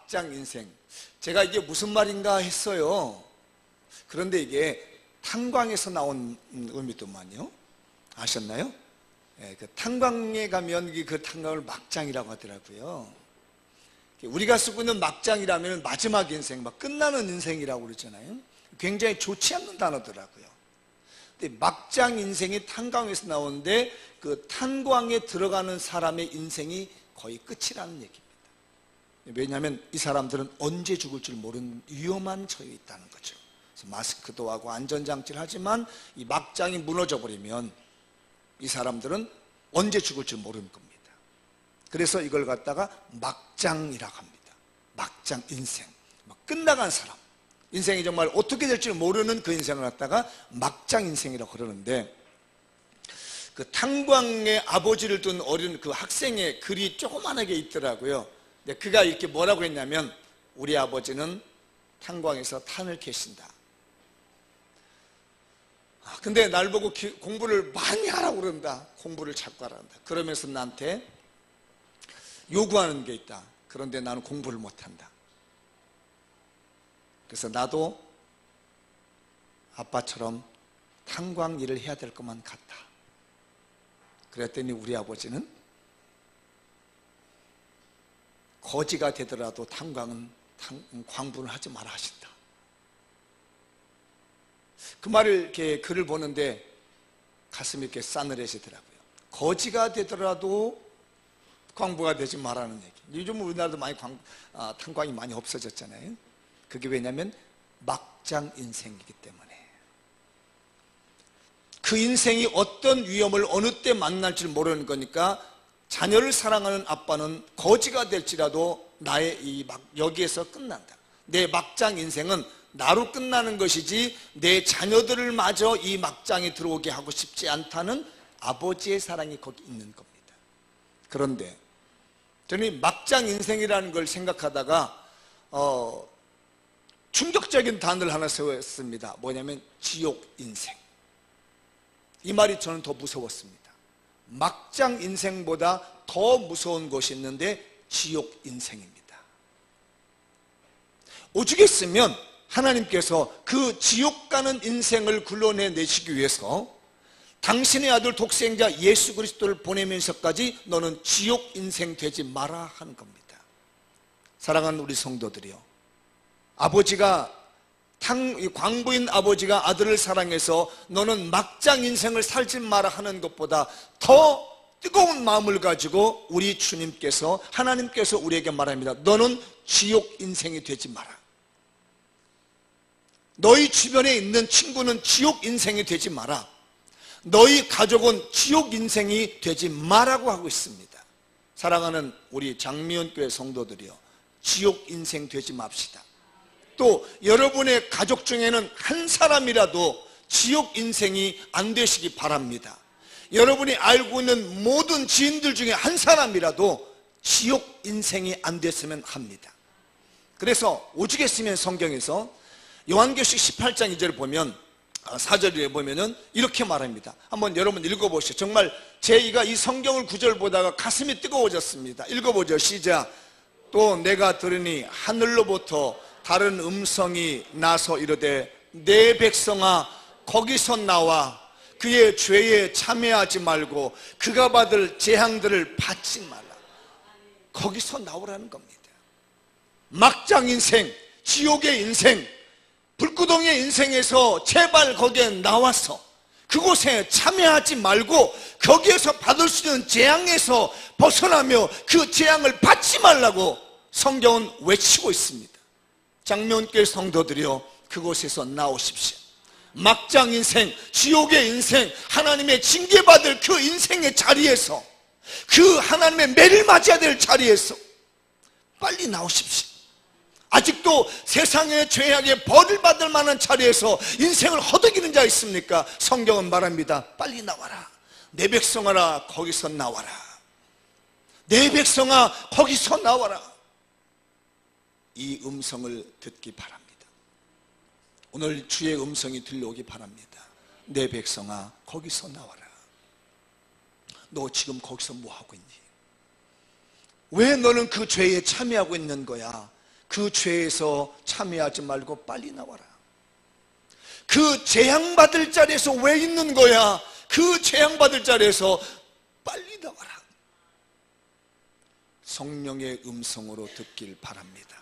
막장 인생. 제가 이게 무슨 말인가 했어요. 그런데 이게 탄광에서 나온 의미더만요. 아셨나요? 그 탄광에 가면 그 탄광을 막장이라고 하더라고요. 우리가 쓰고 있는 막장이라면 마지막 인생, 막 끝나는 인생이라고 그러잖아요. 굉장히 좋지 않는 단어더라고요. 근데 막장 인생이 탄광에서 나오는데 그 탄광에 들어가는 사람의 인생이 거의 끝이라는 얘기입니다. 왜냐하면 이 사람들은 언제 죽을 줄 모르는 위험한 처해 있다는 거죠. 그래서 마스크도 하고 안전장치를 하지만 이 막장이 무너져 버리면 이 사람들은 언제 죽을 줄 모르는 겁니다. 그래서 이걸 갖다가 막장이라고 합니다. 막장 인생, 끝나간 사람, 인생이 정말 어떻게 될지 모르는 그 인생을 갖다가 막장 인생이라고 그러는데, 그 탄광의 아버지를 둔 어린 그 학생의 글이 조그만하게 있더라고요. 근데 그가 이렇게 뭐라고 했냐면, 우리 아버지는 탄광에서 탄을 캐신다. 근데 날 보고 공부를 많이 하라고 그런다. 공부를 자꾸 하란다. 그러면서 나한테 요구하는 게 있다. 그런데 나는 공부를 못한다. 그래서 나도 아빠처럼 탄광 일을 해야 될 것만 같다. 그랬더니 우리 아버지는 거지가 되더라도 탄광은 광분을 하지 마라 하신다. 그 말을 이렇게 글을 보는데 가슴이 이렇게 싸늘해지더라고요. 거지가 되더라도 광부가 되지 말라는 얘기. 요즘 우리나라도 많이 탄광이 많이 없어졌잖아요. 그게 왜냐하면 막장 인생이기 때문에. 그 인생이 어떤 위험을 어느 때 만날지 모르는 거니까 자녀를 사랑하는 아빠는 거지가 될지라도 나의 여기에서 끝난다. 내 막장 인생은 나로 끝나는 것이지 내 자녀들을 마저 이 막장에 들어오게 하고 싶지 않다는 아버지의 사랑이 거기 있는 겁니다. 그런데 저는 막장 인생이라는 걸 생각하다가 충격적인 단어를 하나 세웠습니다. 뭐냐면 지옥 인생. 이 말이 저는 더 무서웠습니다. 막장 인생보다 더 무서운 것이 있는데 지옥 인생입니다. 오죽했으면 하나님께서 그 지옥 가는 인생을 굴러내내시기 위해서 당신의 아들 독생자 예수 그리스도를 보내면서까지 너는 지옥 인생 되지 마라 하는 겁니다. 사랑하는 우리 성도들이요, 아버지가 광부인 아버지가 아들을 사랑해서 너는 막장 인생을 살지 마라 하는 것보다 더 뜨거운 마음을 가지고 우리 주님께서, 하나님께서 우리에게 말합니다. 너는 지옥 인생이 되지 마라. 너희 주변에 있는 친구는 지옥 인생이 되지 마라. 너희 가족은 지옥 인생이 되지 마라고 하고 있습니다. 사랑하는 우리 장미원교회 성도들이요, 지옥 인생 되지 맙시다. 또 여러분의 가족 중에는 한 사람이라도 지옥 인생이 안 되시기 바랍니다. 여러분이 알고 있는 모든 지인들 중에 한 사람이라도 지옥 인생이 안 됐으면 합니다. 그래서 오죽했으면 성경에서 요한계시록 18장 2절을 보면, 4절에 보면은 이렇게 말합니다. 한번 여러분 읽어보시죠. 정말 제가 이 성경을 구절 보다가 가슴이 뜨거워졌습니다. 읽어보죠. 시작. 또 내가 들으니 하늘로부터 다른 음성이 나서 이르되 내 백성아 거기서 나와 그의 죄에 참여하지 말고 그가 받을 재앙들을 받지 말라. 거기서 나오라는 겁니다. 막장 인생, 지옥의 인생, 불구덩이의 인생에서 제발 거기에 나와서 그곳에 참여하지 말고 거기에서 받을 수 있는 재앙에서 벗어나며 그 재앙을 받지 말라고 성경은 외치고 있습니다. 장명교회 성도들이여, 그곳에서 나오십시오. 막장 인생, 지옥의 인생, 하나님의 징계받을 그 인생의 자리에서, 그 하나님의 매를 맞아야 될 자리에서 빨리 나오십시오. 아직도 세상의 죄악에 벌을 받을 만한 자리에서 인생을 허덕이는 자 있습니까? 성경은 말합니다. 빨리 나와라. 내 백성아라 거기서 나와라. 내 백성아 거기서 나와라. 이 음성을 듣기 바랍니다. 오늘 주의 음성이 들려오기 바랍니다. 내 백성아 거기서 나와라. 너 지금 거기서 뭐 하고 있니? 왜 너는 그 죄에 참여하고 있는 거야? 그 죄에서 참여하지 말고 빨리 나와라. 그 재앙받을 자리에서 왜 있는 거야? 그 재앙받을 자리에서 빨리 나와라. 성령의 음성으로 듣길 바랍니다.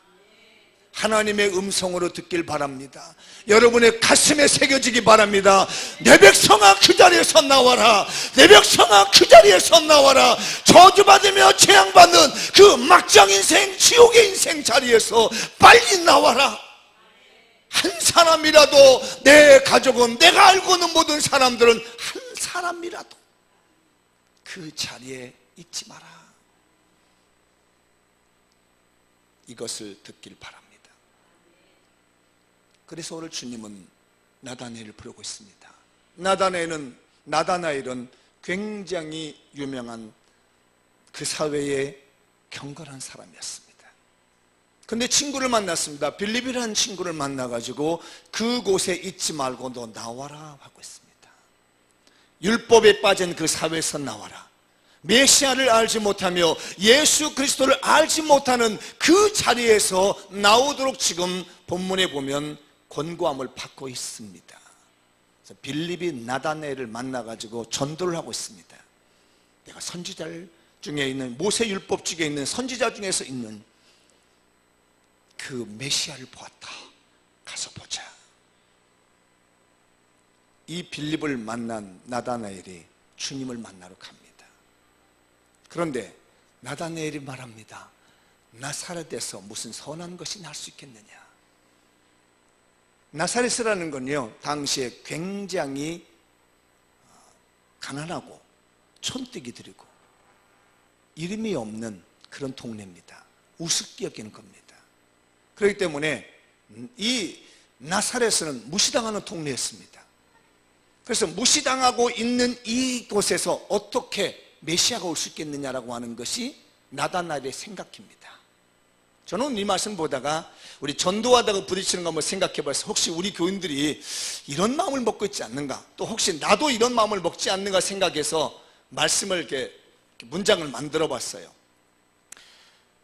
하나님의 음성으로 듣길 바랍니다. 여러분의 가슴에 새겨지기 바랍니다. 내 백성아 그 자리에서 나와라. 내 백성아 그 자리에서 나와라. 저주받으며 재앙받는 그 막장 인생, 지옥의 인생 자리에서 빨리 나와라. 한 사람이라도, 내 가족은, 내가 알고는 모든 사람들은 한 사람이라도 그 자리에 있지 마라. 이것을 듣길 바랍니다. 그래서 오늘 주님은 나다나엘을 부르고 있습니다. 나다나엘은 굉장히 유명한 그 사회의 경건한 사람이었습니다. 근데 친구를 만났습니다. 빌립이라는 친구를 만나가지고 그곳에 있지 말고 너 나와라 하고 있습니다. 율법에 빠진 그 사회에서 나와라. 메시아를 알지 못하며 예수 그리스도를 알지 못하는 그 자리에서 나오도록 지금 본문에 보면 권고함을 받고 있습니다. 그래서 빌립이 나다나엘을 만나가지고 전도를 하고 있습니다. 내가 선지자 중에 있는, 모세율법 중에 있는 선지자 중에서 있는 그 메시아를 보았다. 가서 보자. 이 빌립을 만난 나다나엘이 주님을 만나러 갑니다. 그런데 나다나엘이 말합니다. 나사렛에서 무슨 선한 것이 날 수 있겠느냐. 나사렛이라는 건요, 당시에 굉장히 가난하고 촌뜨기 들이고 이름이 없는 그런 동네입니다. 우습게 여기는 겁니다. 그렇기 때문에 이 나사렛은 무시당하는 동네였습니다. 그래서 무시당하고 있는 이곳에서 어떻게 메시아가 올 수 있겠느냐라고 하는 것이 나다나엘의 생각입니다. 저는 이 말씀 보다가 우리 전도하다가 부딪히는 거 한번 생각해 봤어요. 혹시 우리 교인들이 이런 마음을 먹고 있지 않는가, 또 혹시 나도 이런 마음을 먹지 않는가 생각해서 말씀을 이렇게 문장을 만들어 봤어요.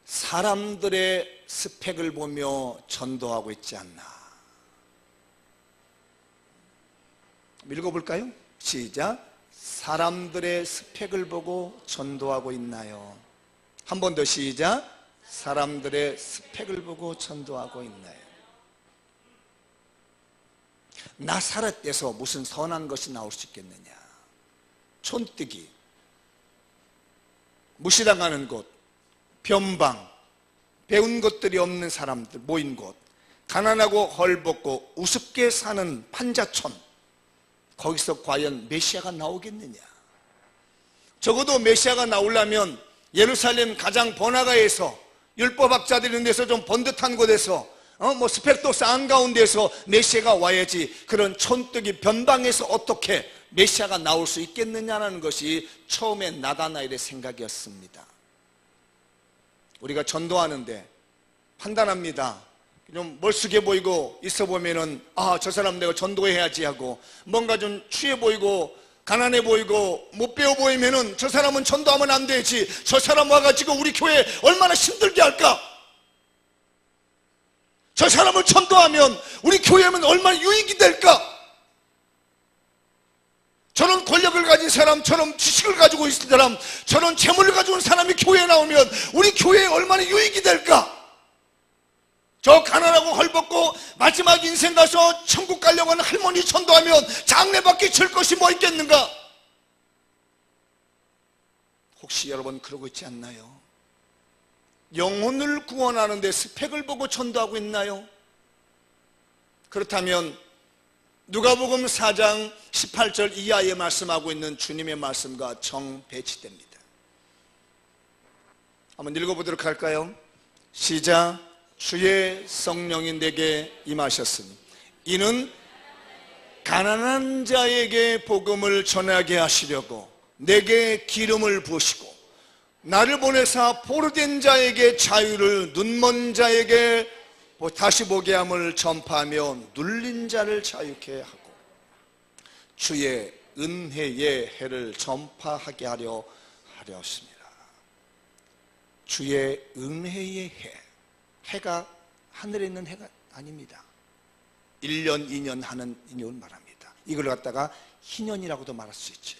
사람들의 스펙을 보며 전도하고 있지 않나. 읽어볼까요? 시작. 사람들의 스펙을 보고 전도하고 있나요? 한 번 더 시작. 사람들의 스펙을 보고 전도하고 있나요? 나사렛에서 무슨 선한 것이 나올 수 있겠느냐. 촌뜨기, 무시당하는 곳, 변방, 배운 것들이 없는 사람들 모인 곳, 가난하고 헐벗고 우습게 사는 판자촌, 거기서 과연 메시아가 나오겠느냐. 적어도 메시아가 나오려면 예루살렘 가장 번화가에서, 율법학자들이 있는 데서 좀 번듯한 곳에서, 스펙도 싼 가운데서 메시아가 와야지, 그런 촌뜨기 변방에서 어떻게 메시아가 나올 수 있겠느냐는 것이 처음에 나다나엘의 생각이었습니다. 우리가 전도하는데 판단합니다. 좀 멀쑥해 보이고 있어 보면은, 저 사람 내가 전도해야지 하고, 뭔가 좀 취해 보이고 가난해 보이고 못 배워 보이면은 저 사람은 전도하면 안 되지, 저 사람 와가지고 우리 교회 얼마나 힘들게 할까, 저 사람을 전도하면 우리 교회는 얼마나 유익이 될까, 저런 권력을 가진 사람, 저런 지식을 가지고 있는 사람, 저런 재물을 가지고 있는 사람이 교회에 나오면 우리 교회에 얼마나 유익이 될까. 저 가난하고 헐벗고 마지막 인생 가서 천국 가려고 하는 할머니 전도하면 장래밖에 줄 것이 뭐 있겠는가. 혹시 여러분 그러고 있지 않나요? 영혼을 구원하는데 스펙을 보고 전도하고 있나요? 그렇다면 누가복음 4장 18절 이하에 말씀하고 있는 주님의 말씀과 정배치됩니다. 한번 읽어보도록 할까요? 시작. 주의 성령이 내게 임하셨으니 이는 가난한 자에게 복음을 전하게 하시려고 내게 기름을 부으시고 나를 보내사 포로된 자에게 자유를, 눈먼 자에게 다시 보게 함을 전파하며 눌린 자를 자유케 하고 주의 은혜의 해를 전파하게 하려 하셨습니다. 주의 은혜의 해, 해가 하늘에 있는 해가 아닙니다. 1년, 2년 하는 인연을 말합니다. 이걸 갖다가 희년이라고도 말할 수 있죠.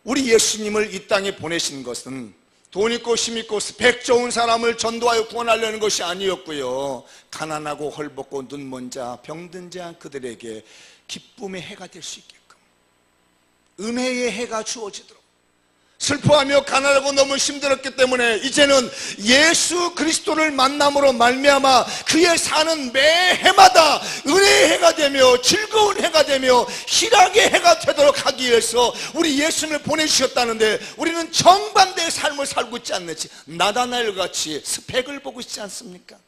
우리 예수님을 이 땅에 보내신 것은 돈 있고 힘 있고 스펙 좋은 사람을 전도하여 구원하려는 것이 아니었고요, 가난하고 헐벗고 눈먼 자, 병든 자, 그들에게 기쁨의 해가 될 수 있게끔 은혜의 해가 주어지도록, 슬퍼하며 가난하고 너무 힘들었기 때문에 이제는 예수 그리스도를 만남으로 말미암아 그의 사는 매 해마다 은혜의 해가 되며 즐거운 해가 되며 희락의 해가 되도록 하기 위해서 우리 예수님을 보내주셨다는데, 우리는 정반대의 삶을 살고 있지 않는지, 나다나엘 같이 스펙을 보고 있지 않습니까?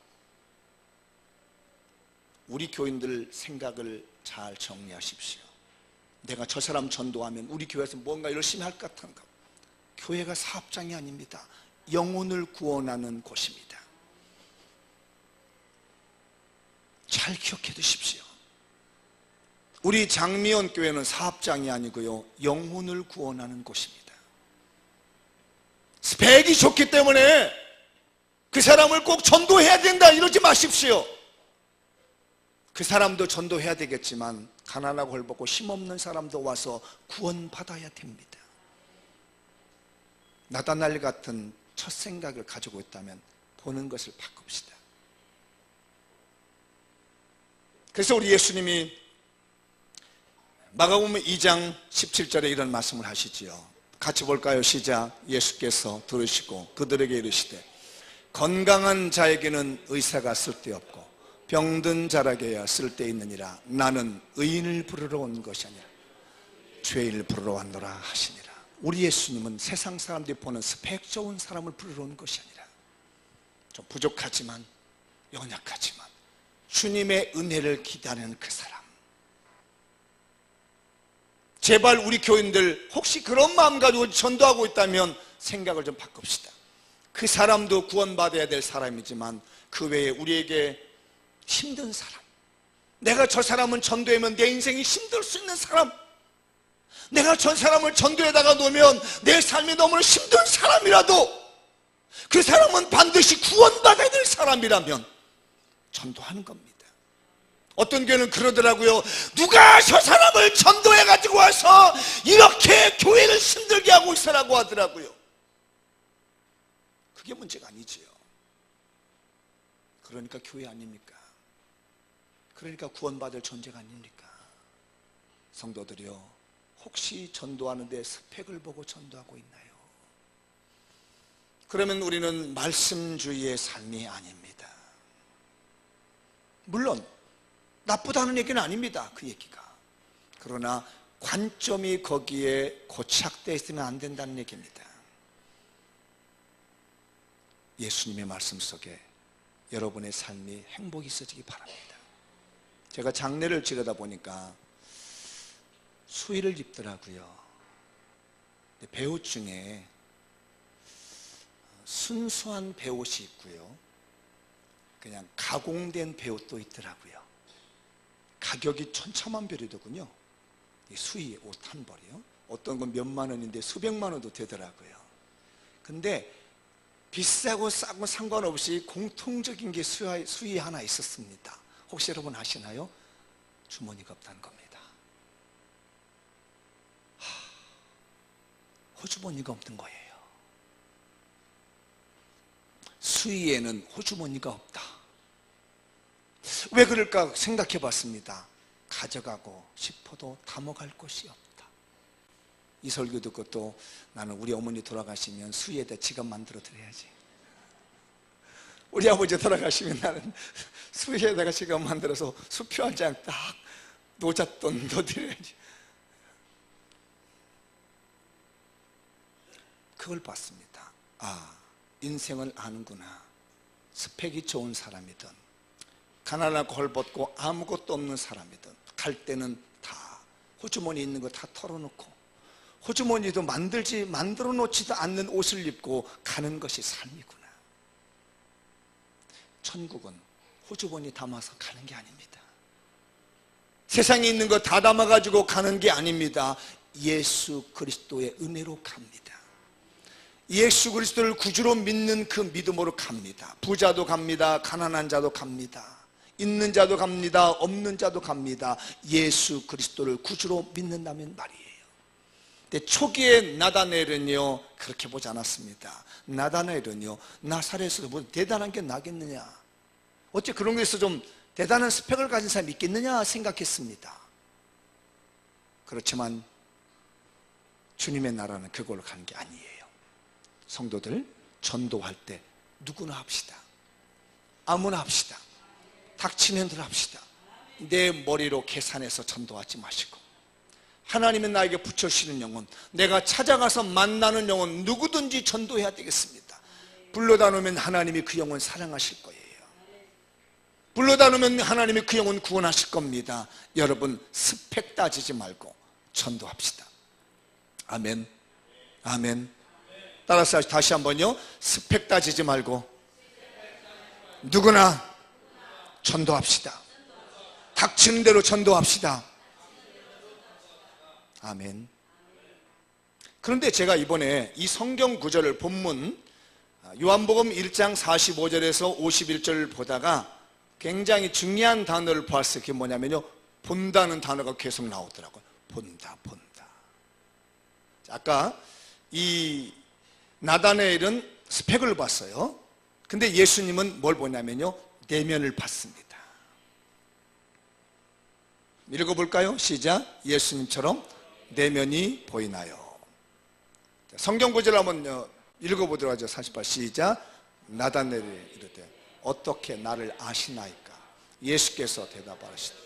우리 교인들 생각을 잘 정리하십시오. 내가 저 사람 전도하면 우리 교회에서 뭔가 열심히 할 것 같은가? 교회가 사업장이 아닙니다. 영혼을 구원하는 곳입니다. 잘 기억해 두십시오. 우리 장미원 교회는 사업장이 아니고요, 영혼을 구원하는 곳입니다. 스펙이 좋기 때문에 그 사람을 꼭 전도해야 된다 이러지 마십시오. 그 사람도 전도해야 되겠지만 가난하고 헐벗고 힘없는 사람도 와서 구원받아야 됩니다. 나다나엘 같은 첫 생각을 가지고 있다면 보는 것을 바꿉시다. 그래서 우리 예수님이 마가복음 2장 17절에 이런 말씀을 하시지요. 같이 볼까요? 시작. 예수께서 들으시고 그들에게 이르시되 건강한 자에게는 의사가 쓸데없고 병든 자라게야 쓸데있느니라. 나는 의인을 부르러 온 것이 아니라 죄인을 부르러 왔노라 하시니라. 우리 예수님은 세상 사람들이 보는 스펙 좋은 사람을 부르러 온 것이 아니라 좀 부족하지만 연약하지만 주님의 은혜를 기다리는 그 사람. 제발 우리 교인들 혹시 그런 마음 가지고 전도하고 있다면 생각을 좀 바꿉시다. 그 사람도 구원받아야 될 사람이지만 그 외에 우리에게 힘든 사람, 내가 저 사람은 전도하면 내 인생이 힘들 수 있는 사람, 내가 저 사람을 전도에다가 놓으면 내 삶이 너무 힘든 사람이라도 그 사람은 반드시 구원받아야 될 사람이라면 전도하는 겁니다. 어떤 교회는 그러더라고요. 누가 저 사람을 전도해가지고 와서 이렇게 교회를 힘들게 하고 있으라고 하더라고요. 그게 문제가 아니지요. 그러니까 교회 아닙니까? 그러니까 구원받을 존재가 아닙니까? 성도들이요, 혹시 전도하는데 스펙을 보고 전도하고 있나요? 그러면 우리는 말씀주의의 삶이 아닙니다. 물론 나쁘다는 얘기는 아닙니다, 그 얘기가. 그러나 관점이 거기에 고착되어 있으면 안 된다는 얘기입니다. 예수님의 말씀 속에 여러분의 삶이 행복이 있어지기 바랍니다. 제가 장례를 지르다 보니까 수의를 입더라고요. 배옷 중에 순수한 배옷이 있고요, 그냥 가공된 배옷도 있더라고요. 가격이 천차만별이더군요. 이 수의 옷 한 벌이요. 어떤 건 몇만 원인데 수백만 원도 되더라고요. 근데 비싸고 싸고 상관없이 공통적인 게 수의 하나 있었습니다. 혹시 여러분 아시나요? 주머니가 없다는 겁니다. 호주머니가 없는 거예요. 수의에는 호주머니가 없다. 왜 그럴까 생각해 봤습니다. 가져가고 싶어도 담아갈 곳이 없다. 이 설교 듣고 또 나는 우리 어머니 돌아가시면 수의에다 지갑 만들어 드려야지. 우리 아버지 돌아가시면 나는 수의에다가 지갑 만들어서 수표 한 장 딱 노잣돈 넣어드려야지. 그걸 봤습니다. 아, 인생을 아는구나. 스펙이 좋은 사람이든 가난하고 헐벗고 아무것도 없는 사람이든 갈 때는 다 호주머니 있는 거 다 털어놓고 호주머니도 만들어 놓지도 않는 옷을 입고 가는 것이 삶이구나. 천국은 호주머니 담아서 가는 게 아닙니다. 세상에 있는 거 다 담아가지고 가는 게 아닙니다. 예수 그리스도의 은혜로 갑니다. 예수 그리스도를 구주로 믿는 그 믿음으로 갑니다. 부자도 갑니다. 가난한 자도 갑니다. 있는 자도 갑니다. 없는 자도 갑니다. 예수 그리스도를 구주로 믿는다면 말이에요. 근데 초기에 나다나엘은요 그렇게 보지 않았습니다. 나다나엘은요 나사렛에서 뭐 대단한 게 나겠느냐, 어째 그런 거에서 좀 대단한 스펙을 가진 사람이 있겠느냐 생각했습니다. 그렇지만 주님의 나라는 그걸로 가는 게 아니에요. 성도들, 전도할 때 누구나 합시다. 아무나 합시다. 닥치는 대로 합시다. 내 머리로 계산해서 전도하지 마시고, 하나님은 나에게 붙여주시는 영혼, 내가 찾아가서 만나는 영혼 누구든지 전도해야 되겠습니다. 불러다 놓으면 하나님이 그 영혼 사랑하실 거예요. 불러다 놓으면 하나님이 그 영혼 구원하실 겁니다. 여러분, 스펙 따지지 말고 전도합시다. 아멘. 아멘. 따라서 다시 한번요. 스펙 따지지 말고 누구나 전도합시다. 닥치는 대로 전도합시다. 아멘. 그런데 제가 이번에 이 성경 구절을 본문 요한복음 1장 45절에서 51절을 보다가 굉장히 중요한 단어를 보았어요. 그게 뭐냐면요, 본다는 단어가 계속 나오더라고요. 본다, 본다. 아까 이 나다나엘은 스펙을 봤어요. 근데 예수님은 뭘 보냐면요, 내면을 봤습니다. 읽어볼까요? 시작. 예수님처럼 내면이 보이나요? 성경 구절 한번 읽어보도록 하죠. 48 시작. 나다나엘이 이르되 어떻게 나를 아시나이까? 예수께서 대답하시되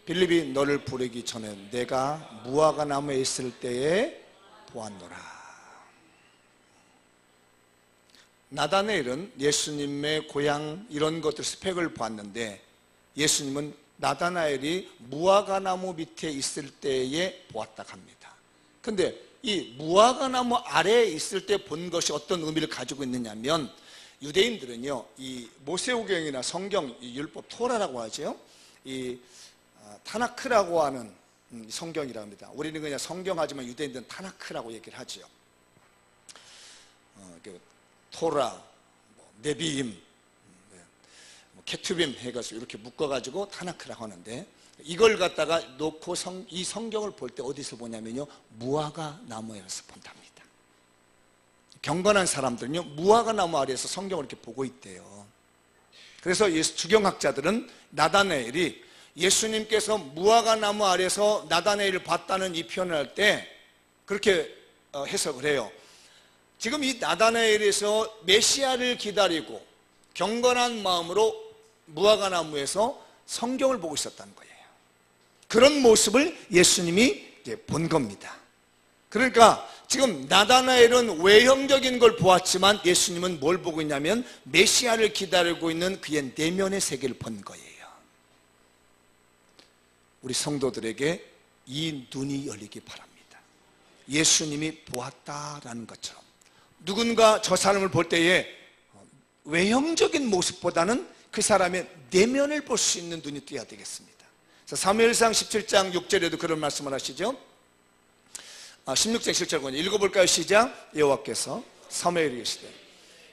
빌립이 너를 부르기 전에 내가 무화과 나무에 있을 때에 보았노라. 나다나엘은 예수님의 고향 이런 것들 스펙을 봤는데, 예수님은 나다나엘이 무화과 나무 밑에 있을 때에 보았다 합니다. 근데 이 무화과 나무 아래에 있을 때 본 것이 어떤 의미를 가지고 있느냐면, 유대인들은요 이 모세오경이나 성경, 이 율법 토라라고 하죠. 이 타나크라고 하는 성경이라고 합니다. 우리는 그냥 성경하지만 유대인들은 타나크라고 얘기를 하죠. 토라, 네비임, 케투빔 해가지고 이렇게 묶어가지고 타나크라고 하는데, 이걸 갖다가 놓고 이 성경을 볼 때 어디서 보냐면요, 무화과 나무에서 본답니다. 경건한 사람들은요 무화과 나무 아래에서 성경을 이렇게 보고 있대요. 그래서 주경학자들은 나다나엘이 예수님께서 무화과 나무 아래에서 나다나엘을 봤다는 이 표현을 할 때 그렇게 해석을 해요. 지금 이 나다나엘에서 메시아를 기다리고 경건한 마음으로 무화과 나무에서 성경을 보고 있었다는 거예요. 그런 모습을 예수님이 이제 본 겁니다. 그러니까 지금 나다나엘은 외형적인 걸 보았지만 예수님은 뭘 보고 있냐면 메시아를 기다리고 있는 그의 내면의 세계를 본 거예요. 우리 성도들에게 이 눈이 열리기 바랍니다. 예수님이 보았다라는 것처럼 누군가 저 사람을 볼 때에 외형적인 모습보다는 그 사람의 내면을 볼 수 있는 눈이 떠야 되겠습니다. 사무엘상 17장 6절에도 그런 말씀을 하시죠. 16장 7절 읽어볼까요? 시작. 여호와께서 사무엘에게 이르시되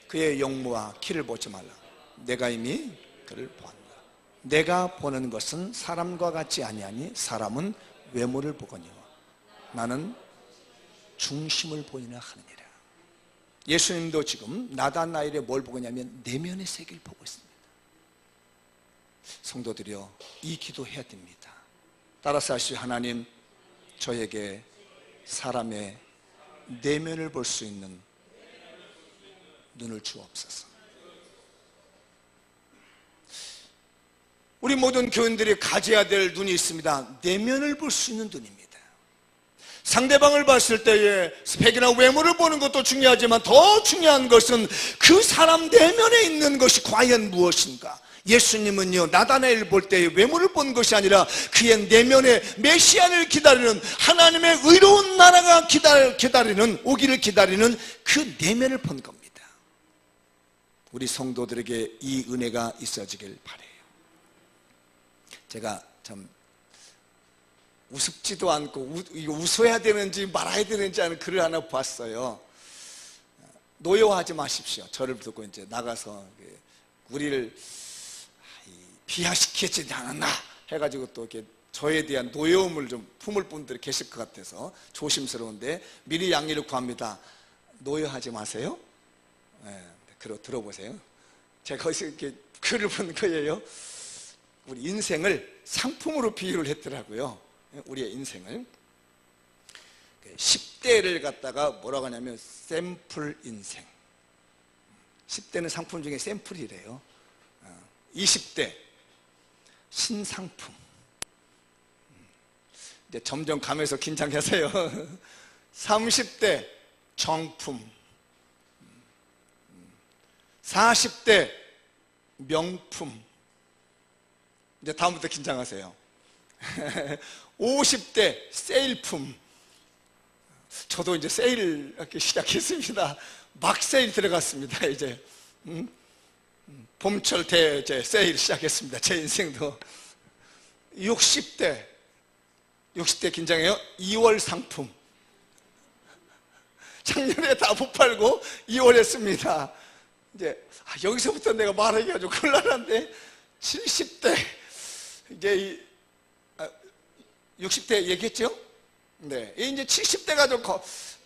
그의 용모와 키를 보지 말라. 내가 이미 그를 보았노라. 내가 보는 것은 사람과 같지 아니하니 사람은 외모를 보거니와 나는 중심을 보이나 하느니라. 예수님도 지금 나다나엘의 뭘 보고 있냐면 내면의 세계를 보고 있습니다. 성도들이여, 이 기도해야 됩니다. 따라서 하시오. 하나님, 저에게 사람의 내면을 볼 수 있는 눈을 주옵소서. 우리 모든 교인들이 가져야 될 눈이 있습니다. 내면을 볼 수 있는 눈입니다. 상대방을 봤을 때에 스펙이나 외모를 보는 것도 중요하지만 더 중요한 것은 그 사람 내면에 있는 것이 과연 무엇인가. 예수님은요 나다나엘을 볼 때 외모를 본 것이 아니라 그의 내면에 메시아를 기다리는, 하나님의 의로운 나라가 오기를 기다리는 그 내면을 본 겁니다. 우리 성도들에게 이 은혜가 있어지길 바라요. 제가 참 우습지도 않고 웃어야 되는지 말아야 되는지 하는 글을 하나 봤어요. 노여워하지 마십시오. 저를 듣고 이제 나가서 우리를 비하시키지 않았나 해가지고 또 이렇게 저에 대한 노여움을 좀 품을 분들이 계실 것 같아서 조심스러운데 미리 양해를 구합니다. 노여하지 마세요. 네, 들어보세요. 제가 거기서 이렇게 글을 본 거예요. 우리 인생을 상품으로 비유를 했더라고요. 우리의 인생을 10대를 갖다가 뭐라고 하냐면 샘플 인생. 10대는 상품 중에 샘플이래요. 20대 신상품. 이제 점점 가면서 긴장하세요. 30대 정품. 40대 명품. 이제 다음부터 긴장하세요. 50대 세일품. 저도 이제 세일 하기 시작했습니다. 막 세일 들어갔습니다. 이제 봄철 이제 세일 시작했습니다. 제 인생도. 60대 긴장해요. 2월 상품. 작년에 다 못 팔고 2월 했습니다. 이제 여기서부터 내가 말하기가 좀 곤란한데 70대 이제 60대 얘기했죠? 네, 이제 70대가 좀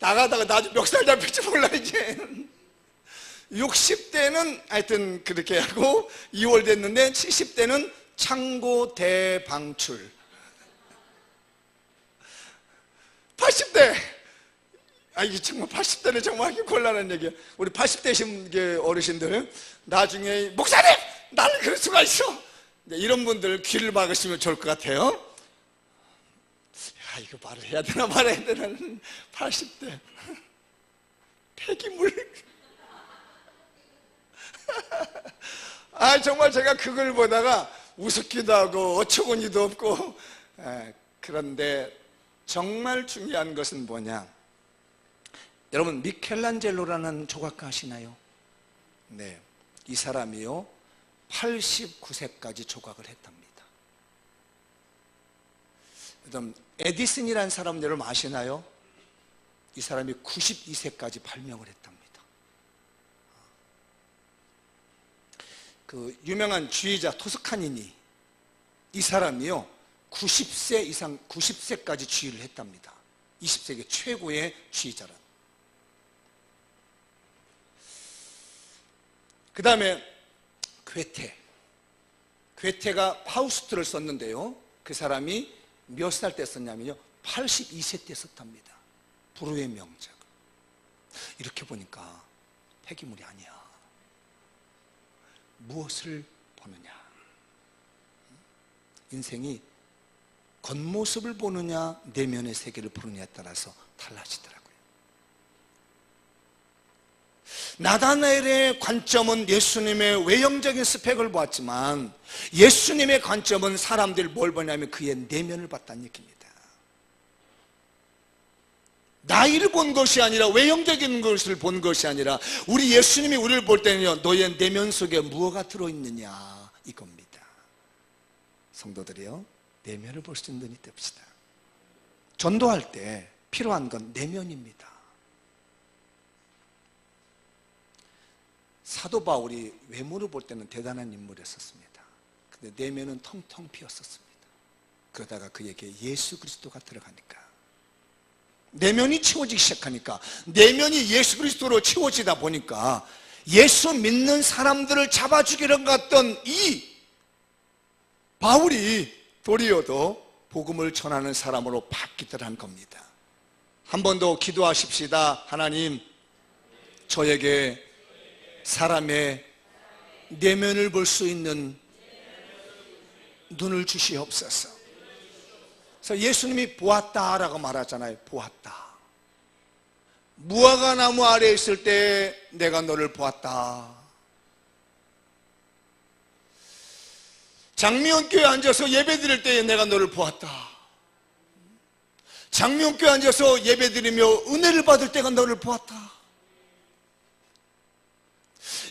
나가다가 나중에 멱살 잡힐지 몰라. 이제 60대는 하여튼 그렇게 하고 2월 됐는데 70대는 창고 대방출. 80대 이게 정말 80대는 정말 하기 곤란한 얘기야. 우리 80대신 어르신들 나중에 목사님 나를 그럴 수가 있어. 이런 분들 귀를 막으시면 좋을 것 같아요. 이거 말을 해야 되나 말아야 되나. 80대 폐기물. 정말 제가 그걸 보다가 우습기도 하고 어처구니도 없고. 그런데 정말 중요한 것은 뭐냐, 여러분 미켈란젤로라는 조각가 아시나요? 네, 이 사람이요 89세까지 조각을 했답니다. 그다음 에디슨이라는 사람 여러분 아시나요? 이 사람이 92세까지 발명을 했답니다. 그 유명한 주의자 토스카니니, 이 사람이요 90세 이상 90세까지 주의를 했답니다. 20세기 최고의 주의자라. 그 다음에 괴테가 파우스트를 썼는데요, 그 사람이 몇 살 때 썼냐면요 82세 때 썼답니다. 불후의 명작. 이렇게 보니까 폐기물이 아니야. 무엇을 보느냐, 인생이 겉모습을 보느냐 내면의 세계를 보느냐에 따라서 달라지더라고요. 나다나엘의 관점은 예수님의 외형적인 스펙을 보았지만 예수님의 관점은 사람들이 뭘 보냐면 그의 내면을 봤다는 얘기입니다. 나이를 본 것이 아니라 외형적인 것을 본 것이 아니라 우리 예수님이 우리를 볼 때는요, 너의 내면 속에 무엇가 들어있느냐 이겁니다. 성도들이요, 내면을 볼 수 있는 눈이 됩시다. 전도할 때 필요한 건 내면입니다. 사도 바울이 외모를 볼 때는 대단한 인물이었습니다. 근데 내면은 텅텅 비었었습니다. 그러다가 그에게 예수 그리스도가 들어가니까, 내면이 채워지기 시작하니까, 내면이 예수 그리스도로 채워지다 보니까 예수 믿는 사람들을 잡아 죽이려 갔던 이 바울이 도리어도 복음을 전하는 사람으로 바뀌더란 겁니다. 한 번 더 기도하십시다. 하나님, 저에게 사람의 내면을 볼 수 있는 눈을 주시옵소서. 그래서 예수님이 보았다라고 말하잖아요. 보았다. 무화과 나무 아래에 있을 때 내가 너를 보았다. 장미원교회에 앉아서 예배 드릴 때에 내가 너를 보았다. 장미원교회에 앉아서 예배 드리며 은혜를 받을 때가 너를 보았다.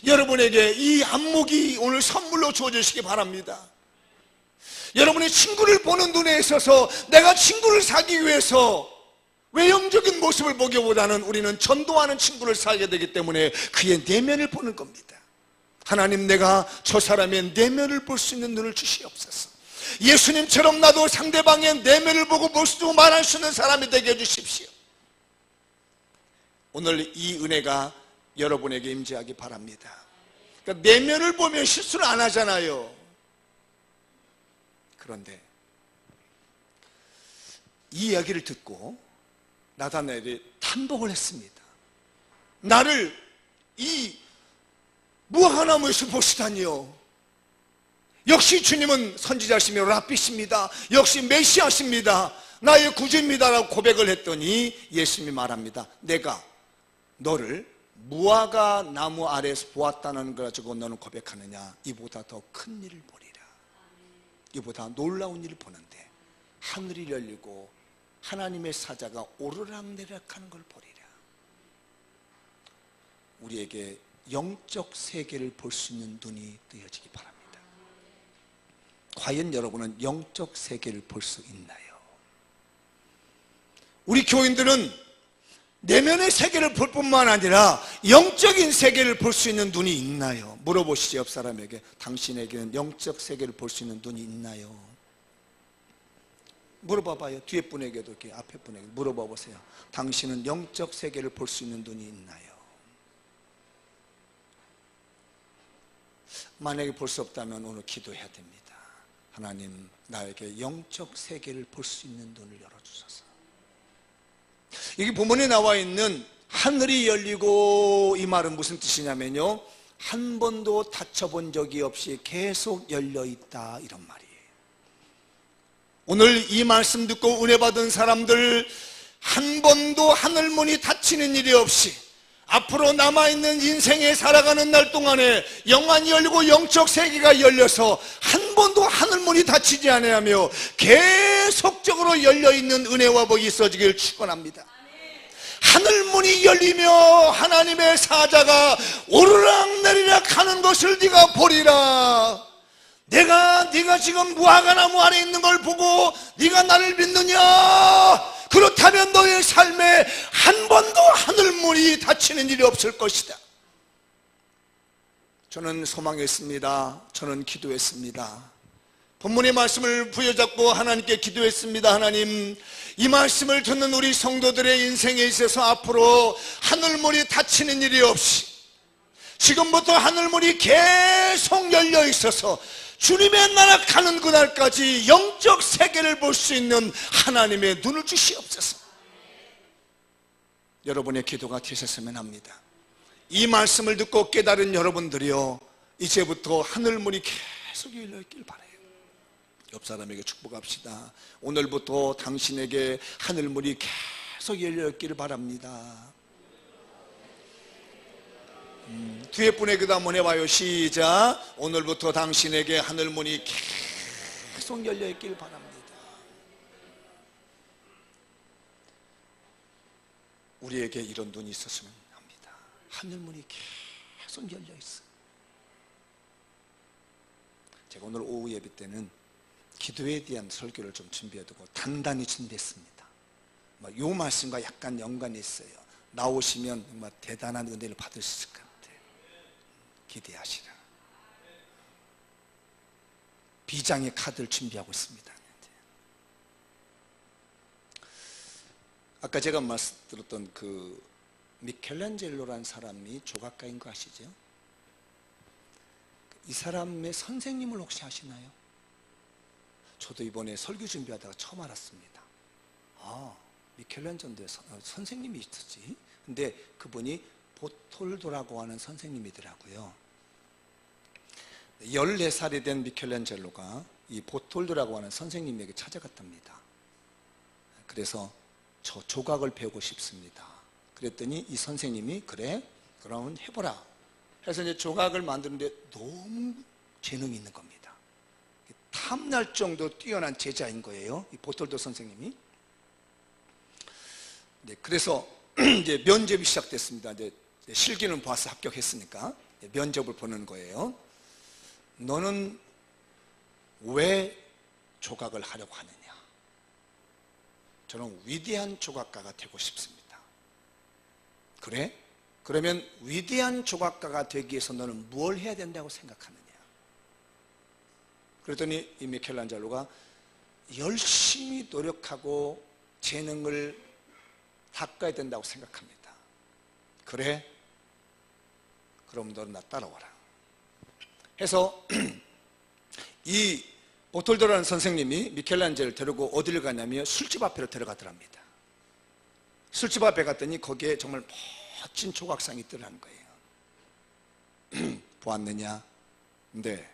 여러분에게 이 안목이 오늘 선물로 주어지시기 바랍니다. 여러분의 친구를 보는 눈에 있어서 내가 친구를 사기 위해서 외형적인 모습을 보기보다는 우리는 전도하는 친구를 살게 되기 때문에 그의 내면을 보는 겁니다. 하나님, 내가 저 사람의 내면을 볼 수 있는 눈을 주시옵소서. 예수님처럼 나도 상대방의 내면을 보고 볼 수 있고 말할 수 있는 사람이 되게 해주십시오. 오늘 이 은혜가 여러분에게 임재하기 바랍니다. 그러니까 내면을 보면 실수를 안 하잖아요. 그런데 이 이야기를 듣고 나다나엘이 탄복을 했습니다. 나를 이 무화과나무에서 보시다니요. 역시 주님은 선지자시며 랍비십니다. 역시 메시아십니다. 나의 구주입니다라고 고백을 했더니 예수님이 말합니다. 내가 너를 무화과 나무 아래에서 보았다는 걸 가지고 너는 고백하느냐? 이보다 더 큰 일을 보리라. 이보다 놀라운 일을 보는데 하늘이 열리고 하나님의 사자가 오르락내리락 하는 걸 보리라. 우리에게 영적 세계를 볼 수 있는 눈이 뜨여지기 바랍니다. 과연 여러분은 영적 세계를 볼 수 있나요? 우리 교인들은 내면의 세계를 볼 뿐만 아니라 영적인 세계를 볼 수 있는 눈이 있나요? 물어보시죠. 옆 사람에게. 당신에게는 영적 세계를 볼 수 있는 눈이 있나요? 물어봐봐요. 뒤에 분에게도 이렇게 앞에 분에게 물어봐 보세요. 당신은 영적 세계를 볼 수 있는 눈이 있나요? 만약에 볼 수 없다면 오늘 기도해야 됩니다. 하나님, 나에게 영적 세계를 볼 수 있는 눈을 열어주소서. 여기 본문에 나와 있는 하늘이 열리고, 이 말은 무슨 뜻이냐면요, 한 번도 닫혀본 적이 없이 계속 열려있다, 이런 말이에요. 오늘 이 말씀 듣고 은혜 받은 사람들, 한 번도 하늘문이 닫히는 일이 없이 앞으로 남아있는 인생에 살아가는 날 동안에 영안이 열리고 영적 세계가 열려서 한 번도 하늘문이 닫히지 않으며 계속적으로 열려있는 은혜와 복이 있어지길 축원합니다. 하늘문이 열리며 하나님의 사자가 오르락내리락 하는 것을 네가 보리라. 네가 지금 무화과나무 안에 있는 걸 보고 네가 나를 믿느냐? 그렇다면 너의 삶에 한 번도 하늘문이 닫히는 일이 없을 것이다. 저는 소망했습니다. 저는 기도했습니다. 본문의 말씀을 부여잡고 하나님께 기도했습니다. 하나님, 이 말씀을 듣는 우리 성도들의 인생에 있어서 앞으로 하늘문이 닫히는 일이 없이 지금부터 하늘문이 계속 열려 있어서 주님의 나라 가는 그날까지 영적 세계를 볼 수 있는 하나님의 눈을 주시옵소서. 여러분의 기도가 되셨으면 합니다. 이 말씀을 듣고 깨달은 여러분들이요, 이제부터 하늘문이 계속 열려있길 바라요. 옆 사람에게 축복합시다. 오늘부터 당신에게 하늘문이 계속 열려있기를 바랍니다. 뒤에 분에게도 한번 해봐요. 시작. 오늘부터 당신에게 하늘문이 계속 열려있길 바랍니다. 우리에게 이런 눈이 있었으면 합니다. 하늘문이 계속 열려있어요. 제가 오늘 오후 예배 때는 기도에 대한 설교를 좀 준비해두고 단단히 준비했습니다. 이 말씀과 약간 연관이 있어요. 나오시면 정말 대단한 은혜를 받을 수 있을 것 같아요. 기대하시라. 비장의 카드를 준비하고 있습니다. 아까 제가 말씀드렸던 그 미켈란젤로라는 사람이 조각가인 거 아시죠? 이 사람의 선생님을 혹시 아시나요? 저도 이번에 설교 준비하다가 처음 알았습니다. 아, 미켈란젤로인데 선생님이 있었지. 근데 그분이 보톨도라고 하는 선생님이더라고요. 14살이 된 미켈란젤로가 이 보톨도라고 하는 선생님에게 찾아갔답니다. 그래서 저 조각을 배우고 싶습니다. 그랬더니 이 선생님이 그래, 그러면 해보라 해서 이제 조각을 만드는데 너무 재능이 있는 겁니다. 탐날 정도로 뛰어난 제자인 거예요, 이 보톨도 선생님이. 네, 그래서 이제 면접이 시작됐습니다. 이제 실기는 봐서 합격했으니까 면접을 보는 거예요. 너는 왜 조각을 하려고 하느냐? 저는 위대한 조각가가 되고 싶습니다. 그래? 그러면 위대한 조각가가 되기 위해서 너는 뭘 해야 된다고 생각하느냐? 그랬더니 이 미켈란젤로가 열심히 노력하고 재능을 닦아야 된다고 생각합니다. 그래? 그럼 너는 나 따라와라 해서 이 보톨도라는 선생님이 미켈란젤로를 데리고 어디를 가냐면 술집 앞으로 데려가더랍니다. 술집 앞에 갔더니 거기에 정말 멋진 조각상이 있더라는 거예요. 보았느냐? 네.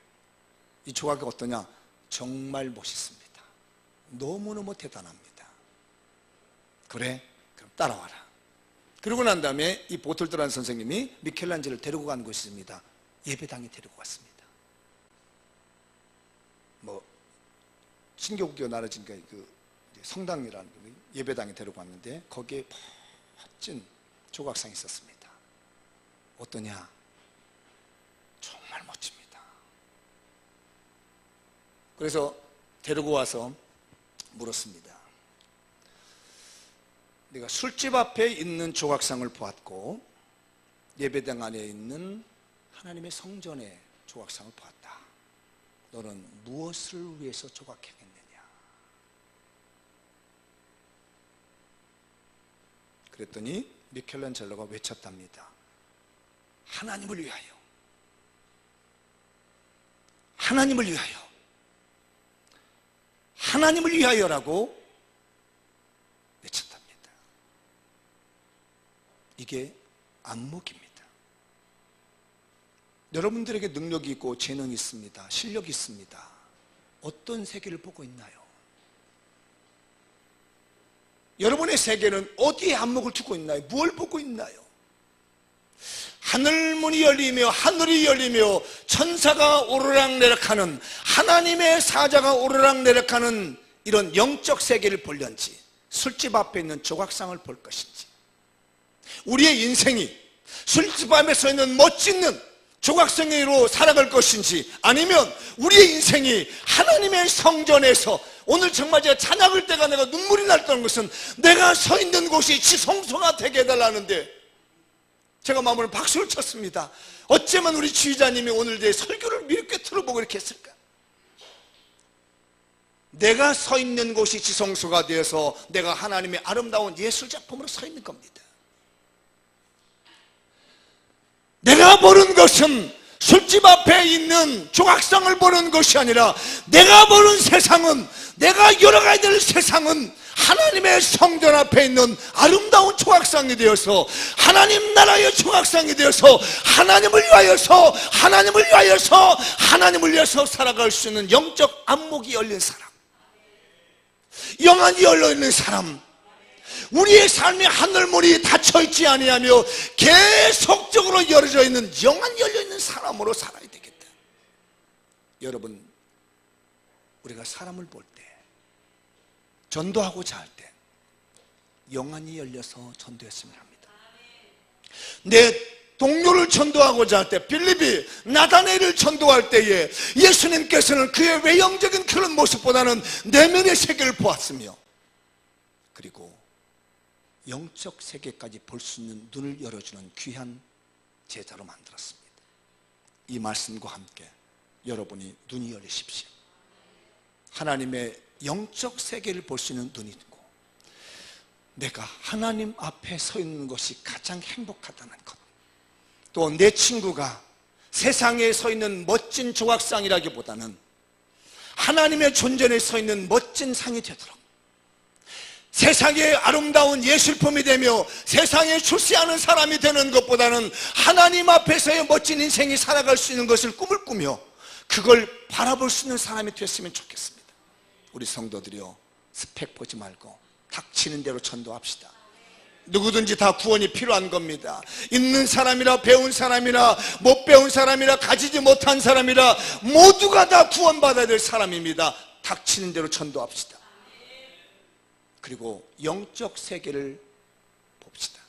이 조각이 어떠냐? 정말 멋있습니다. 너무너무 대단합니다. 그래? 그럼 따라와라. 그러고 난 다음에 이 보톨도라는 선생님이 미켈란젤로를 데리고 간 곳이 있습니다. 예배당에 데리고 갔습니다. 신교국교 나라진 그 성당이라는 예배당에 데리고 왔는데 거기에 멋진 조각상이 있었습니다. 어떠냐? 정말 멋집니다. 그래서 데리고 와서 물었습니다. 내가 술집 앞에 있는 조각상을 보았고 예배당 안에 있는 하나님의 성전의 조각상을 보았다. 너는 무엇을 위해서 조각했느냐? 그랬더니 미켈란젤로가 외쳤답니다. 하나님을 위하여, 하나님을 위하여, 하나님을 위하여라고 외쳤답니다. 이게 안목입니다. 여러분들에게 능력이 있고 재능이 있습니다. 실력이 있습니다. 어떤 세계를 보고 있나요? 여러분의 세계는 어디에 안목을 두고 있나요? 무엇을 보고 있나요? 하늘문이 열리며 하늘이 열리며 천사가 오르락내락하는, 하나님의 사자가 오르락내락하는 이런 영적 세계를 볼런지, 술집 앞에 있는 조각상을 볼 것인지, 우리의 인생이 술집 앞에 서 있는 멋진 조각상으로 살아갈 것인지, 아니면 우리의 인생이 하나님의 성전에서, 오늘 정말 제가 찬양할 때가 내가 눈물이 났던 것은 내가 서 있는 곳이 지성소가 되게 해달라는데 제가 마음으로 박수를 쳤습니다. 어쩌면 우리 지휘자님이 오늘 내 설교를 이렇게 틀어보고 이렇게 했을까? 내가 서 있는 곳이 지성소가 되어서 내가 하나님의 아름다운 예술작품으로 서 있는 겁니다. 내가 보는 것은 술집 앞에 있는 조각상을 보는 것이 아니라 내가 보는 세상은, 내가 열어가야 될 세상은 하나님의 성전 앞에 있는 아름다운 조각상이 되어서, 하나님 나라의 조각상이 되어서 하나님을 위하여서, 하나님을 위하여서, 하나님을 위해서 살아갈 수 있는 영적 안목이 열린 사람, 영안이 열려있는 사람, 우리의 삶의 하늘문이 닫혀있지 아니하며 계속적으로 열어져 있는, 영안이 열려있는 사람으로 살아야 되겠다. 여러분, 우리가 사람을 볼 때, 전도하고자 할 때 영안이 열려서 전도했으면 합니다. 내 동료를 전도하고자 할 때, 빌립이 나다나엘을 전도할 때에 예수님께서는 그의 외형적인 그런 모습보다는 내면의 세계를 보았으며, 그리고 영적 세계까지 볼 수 있는 눈을 열어주는 귀한 제자로 만들었습니다. 이 말씀과 함께 여러분이 눈이 열리십시오. 하나님의 영적 세계를 볼 수 있는 눈이 있고, 내가 하나님 앞에 서 있는 것이 가장 행복하다는 것, 또 내 친구가 세상에 서 있는 멋진 조각상이라기보다는 하나님의 존전에 서 있는 멋진 상이 되도록, 세상의 아름다운 예술품이 되며 세상에 출세하는 사람이 되는 것보다는 하나님 앞에서의 멋진 인생이 살아갈 수 있는 것을 꿈을 꾸며 그걸 바라볼 수 있는 사람이 됐으면 좋겠습니다. 우리 성도들이요, 스펙 보지 말고 닥치는 대로 전도합시다. 누구든지 다 구원이 필요한 겁니다. 있는 사람이라 배운 사람이라 못 배운 사람이라 가지지 못한 사람이라 모두가 다 구원받아야 될 사람입니다. 닥치는 대로 전도합시다. 그리고 영적 세계를 봅시다.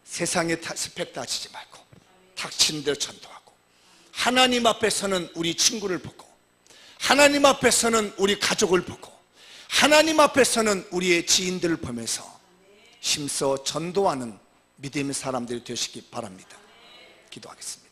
세상의 스펙 따지지 말고 닥치는 대로 전도하고, 하나님 앞에서는 우리 친구를 보고, 하나님 앞에서는 우리 가족을 보고, 하나님 앞에서는 우리의 지인들을 보면서 힘써 전도하는 믿음의 사람들이 되시기 바랍니다. 기도하겠습니다.